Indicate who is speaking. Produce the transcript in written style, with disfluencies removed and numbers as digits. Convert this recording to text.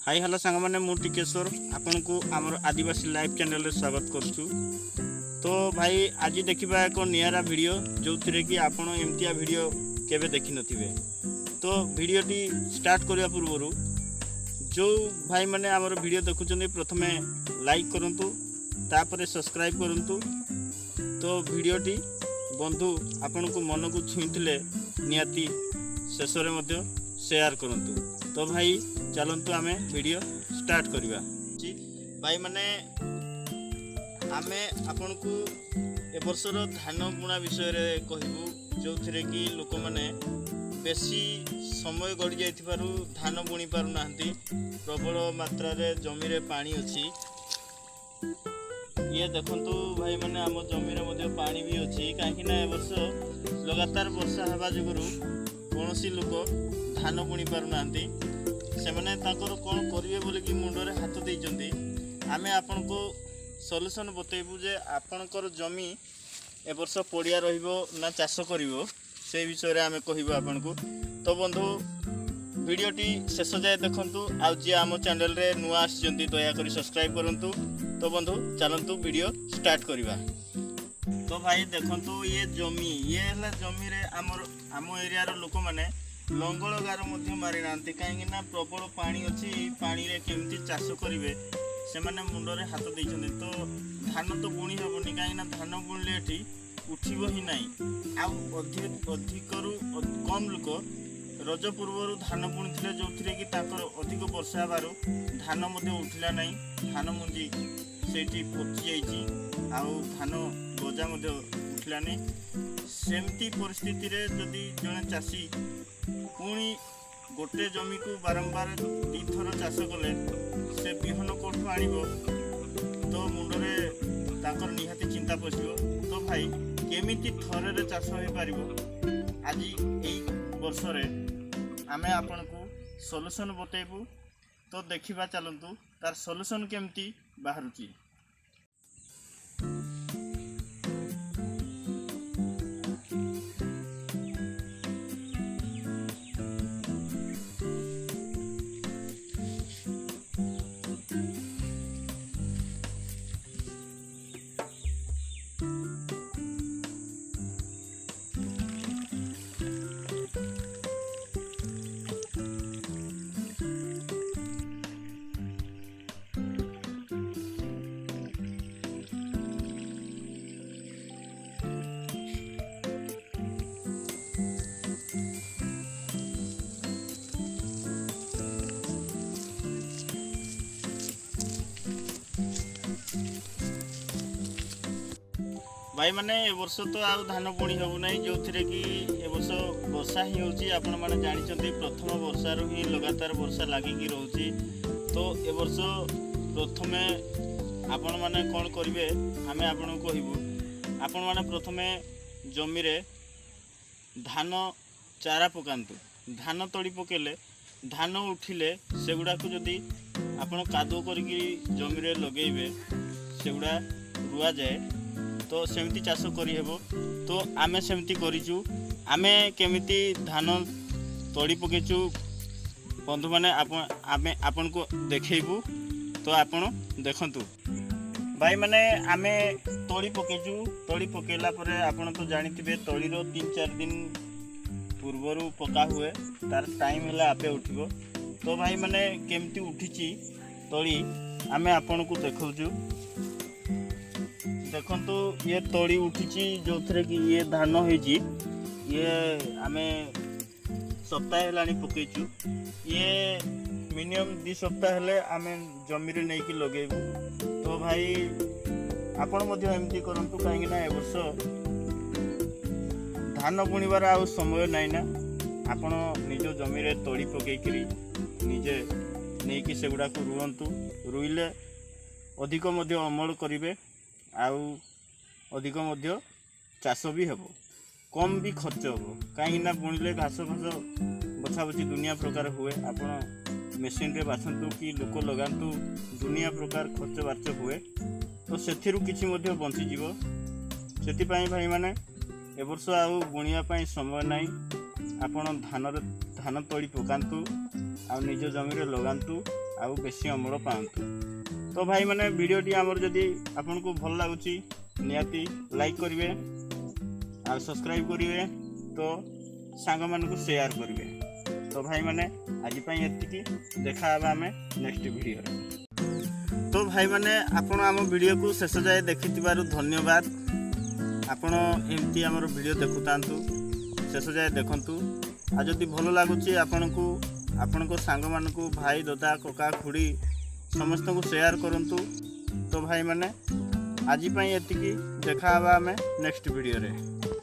Speaker 1: Hi hello सांग मैंने मु टिकेश्वर आपन को आमर आदिवासी लाइव चैनल रे स्वागत करछु। तो भाई आज देखिबा एक नियारा वीडियो जो थिरे कि आपन एमतिया वीडियो केबे देखि नथिबे। तो वीडियोटी स्टार्ट करिया पूर्वरु जो भाई माने आमर वीडियो देखुचंदी प्रथमे लाइक करंतु तापरे सब्सक्राइब करंतु। तो वीडियोटी बंधु आपन को मन को छुईथिले नियाती शेष रे मध्य शेयर करंतु। तो भाई चलंतु आमे वीडियो स्टार्ट करिबा। जी भाई माने आमे आपन को ए वर्षर धान बुणा विषय रे कहिबु जो थिरे कि लोक माने बेसी समय गड़ी जाइथिबारु धान बुणी पारु नाहंती। प्रबल मात्रा रे जमी रे पानी अछि। ये देखंतु भाई माने आम जमी रे मध्ये पानी भी अछि काहे कि ना ए वर्ष लगातार वर्षा हेबा जुगुरु कोनोसी लोक धान बुणी पारु नाहंती। से माने ताकर कोन करिवे बोले कि मुंडरे हाथ देइचंती। आमे आपन को सॉल्यूशन बतेबु जे आपनकर जमी ए वर्ष पड़िया रहिबो ना चाष करिवो से विषय रे आमे कहिबो आपन को। तो बंधु वीडियोटी शेष जाय देखंतु आ जे आम चैनल रे नुआ आछंती दया करी सब्सक्राइब करंतु। तो बंधु चलंतु वीडियो स्टार्ट करिबा। तो भाई देखंतु ये जमी ये हला जमी रे आम एरिया रो लोक माने लंगल गार मध्य मारी नांती काहेकि ना प्रबल पानी अछि। पानी रे केमती चाष करिवे से माने मुंडरे हाथ देइछन्ती। तो धान तो बुणी हेबोनी काहेकि ना धान बुणले एठी उठिबो ही नाही। आ अधिकरु कम लोक रज पूर्वरु धान बुणिथिले जोथिरे कि ताकर अधिक वर्षा हेबारु धान मध्य उठिला नाही। धान मुंजी सेठी पचि जाइछि आ धान गजा मध्य उठिला नाही। सेमती परिस्थिति रे जदि जने चाषी पुणी गोटे जमी को बारंबार दी थर चाष कले से बिहन कोठू आनिबो तो मुंडरे ताकर निहाती चिंता पसिबो। तो भाई केमिति थरे रे चाष होई पारिबो आज एई वर्ष रे आमे आपन को सॉल्यूशन बतेबू। तो देखिबा चलंतु तार सॉल्यूशन केमती बाहरुची। भाई माने ए वर्ष तो आ धान बुणी हेबु नाही जो थिरे कि ए वर्ष वर्षा ही होची। आपण माने जानि चंती प्रथम वर्षा रो ही लगातार वर्षा लागि कि रहउची। तो ए वर्ष प्रथमे आपण माने कोन करिवे आमे आपण को कहिबु। आपण माने प्रथमे जमी रे धान चारा पकांतु। धान तोड़ी पकेले धान उठिले सेगुडा को जदी आपण कादो करिकि जमी रे लगेइबे सेगुडा रुआ जाए तो सेमती चाष करी हेबो। तो आमे सेमती करिचु। आमे केमिति धान तोड़ी पकेचु बंधु माने आमे आपन को देखेबू। तो आपण देखंतु भाई माने आमे तोड़ी पकेचु। तोड़ी पकेला परे आपण तो जानिथिबे तोड़ी रो 3-4 दिन पूर्वरु पका हुए तार टाइम हला आपे उठिबो। तो भाई माने केमती उठिची तोड़ी आमे आपन को देखौचु। देखंतु ये तोड़ी उठिची जो थरे कि ये धान होईची ये आमे सप्ताह हेलानी पकेचु। ये मिनिमम 2 सप्ताह हेले आमे जमी रे नै कि लगेबू। तो भाई आपण मध्ये एमती करंतु काहेकि ना ए वर्ष धान बुणीबार आ समय नै ना। आपण निजो जमी रे तोड़ी पकेई करी निजे नै कि सेगुडा को रुहंतु। रुइले अधिक मध्ये अमल करिवे आउ अधिक मध्य चाष भी हेबो कम भी खर्च हेबो। काहेकि ना बुणिले घास फास बछा बछी दुनिया प्रकार हुए। आपण मेसीन रे बाछंतु कि लोक लगांतु दुनिया प्रकार खर्च बार्च हुए। तो सेथिरु किछि मध्य बंची जीवो। सेति पई भाई माने ए वर्ष आउ बुणिया पई समय नाही। आपण धान तोड़ी पकांतु आ निज जमी लगातु आउ बेसी अमल पातु। तो भाई मैंने वीडियोटी आमर जदि आपन को भल लगुच निहाती लाइक करेंगे आ सब्सक्राइब करेंगे तो सांग मान को शेयर करेंगे। तो भाई मैंने आज ये देखा आम नेक्स्ट वीडियो। तो भाई मैंने आपण आम वीडियो को शेष जाए देखि धन्यवाद। आपण एमती आमर वीडियो देखुता शेष जाए देखु। आ जदि भल लगुच आपण को आपण सांग मान को भाई दादा कका खुड़ी समस्त को शेयर करंतु। तो भाई मैंने आज ये देखा आम नेक्स्ट वीडियो रे।